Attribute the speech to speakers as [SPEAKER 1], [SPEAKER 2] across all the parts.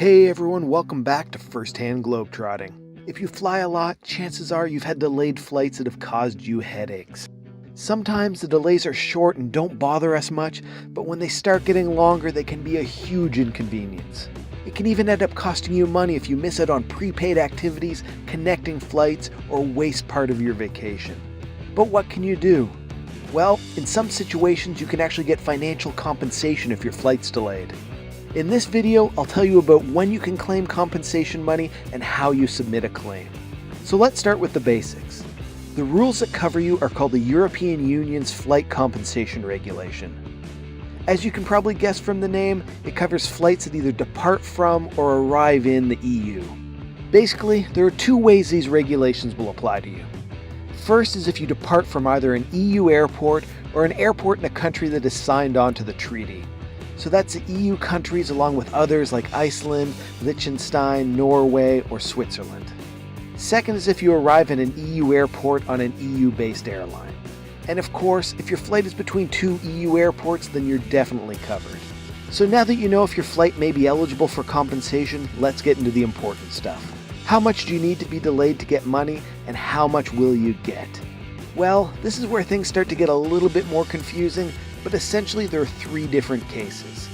[SPEAKER 1] Hey everyone, welcome back to First-Hand Globetrotting. If you fly a lot, chances are you've had delayed flights that have caused you headaches. Sometimes the delays are short and don't bother us much, but when they start getting longer, they can be a huge inconvenience. It can even end up costing you money if you miss out on prepaid activities, connecting flights, or waste part of your vacation. But what can you do? Well, in some situations you can actually get financial compensation if your flight's delayed. In this video, I'll tell you about when you can claim compensation money and how you submit a claim. So let's start with the basics. The rules that cover you are called the European Union's Flight Compensation Regulation. As you can probably guess from the name, it covers flights that either depart from or arrive in the EU. Basically, there are two ways these regulations will apply to you. First is if you depart from either an EU airport or an airport in a country that is signed on to the treaty. So that's the EU countries along with others like Iceland, Liechtenstein, Norway, or Switzerland. Second is if you arrive at an EU airport on an EU-based airline. And of course, if your flight is between two EU airports, then you're definitely covered. So now that you know if your flight may be eligible for compensation, let's get into the important stuff. How much do you need to be delayed to get money, and how much will you get? Well, this is where things start to get a little bit more confusing, but essentially there are three different cases.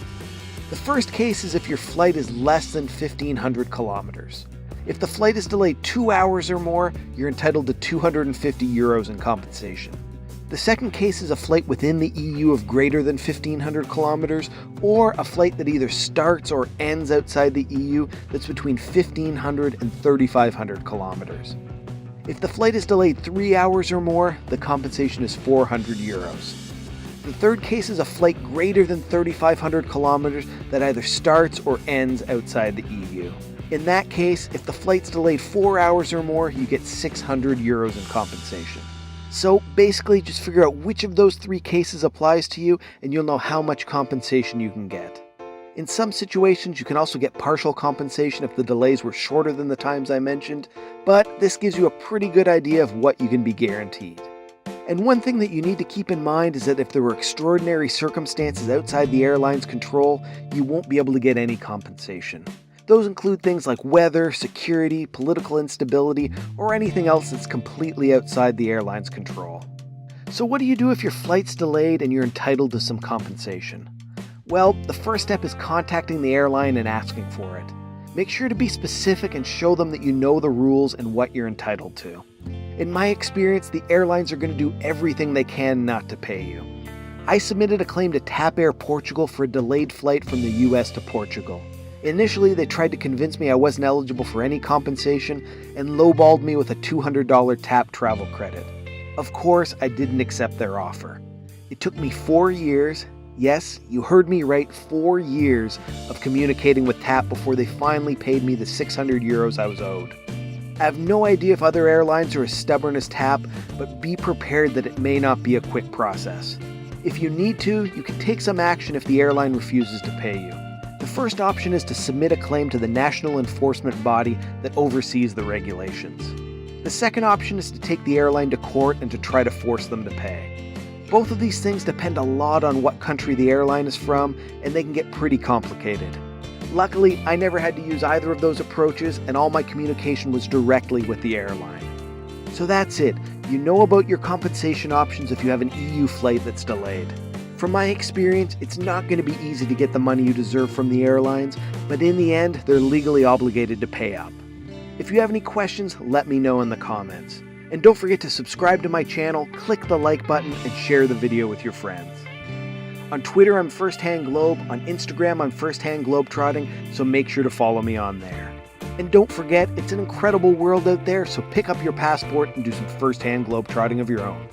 [SPEAKER 1] The first case is if your flight is less than 1,500 kilometers. If the flight is delayed 2 hours or more, you're entitled to 250 euros in compensation. The second case is a flight within the EU of greater than 1,500 kilometers, or a flight that either starts or ends outside the EU that's between 1,500 and 3,500 kilometers. If the flight is delayed 3 hours or more, the compensation is 400 euros. The third case is a flight greater than 3,500 kilometers that either starts or ends outside the EU. In that case, if the flight's delayed 4 hours or more, you get 600 euros in compensation. So basically, just figure out which of those three cases applies to you, and you'll know how much compensation you can get. In some situations, you can also get partial compensation if the delays were shorter than the times I mentioned, but this gives you a pretty good idea of what you can be guaranteed. And one thing that you need to keep in mind is that if there were extraordinary circumstances outside the airline's control, you won't be able to get any compensation. Those include things like weather, security, political instability, or anything else that's completely outside the airline's control. So what do you do if your flight's delayed and you're entitled to some compensation? Well, the first step is contacting the airline and asking for it. Make sure to be specific and show them that you know the rules and what you're entitled to. In my experience, the airlines are going to do everything they can not to pay you. I submitted a claim to TAP Air Portugal for a delayed flight from the US to Portugal. Initially, they tried to convince me I wasn't eligible for any compensation and lowballed me with a $200 TAP travel credit. Of course, I didn't accept their offer. It took me 4 years, yes, you heard me right, 4 years of communicating with TAP before they finally paid me the 600 euros I was owed. I have no idea if other airlines are as stubborn as TAP, but be prepared that it may not be a quick process. If you need to, you can take some action if the airline refuses to pay you. The first option is to submit a claim to the national enforcement body that oversees the regulations. The second option is to take the airline to court and to try to force them to pay. Both of these things depend a lot on what country the airline is from, and they can get pretty complicated. Luckily, I never had to use either of those approaches, and all my communication was directly with the airline. So that's it. You know about your compensation options if you have an EU flight that's delayed. From my experience, it's not going to be easy to get the money you deserve from the airlines, but in the end, they're legally obligated to pay up. If you have any questions, let me know in the comments. And don't forget to subscribe to my channel, click the like button, and share the video with your friends. On Twitter, I'm First-Hand Globe. On Instagram, I'm First-Hand Globetrotting, so make sure to follow me on there. And don't forget, it's an incredible world out there, so pick up your passport and do some first-hand globetrotting of your own.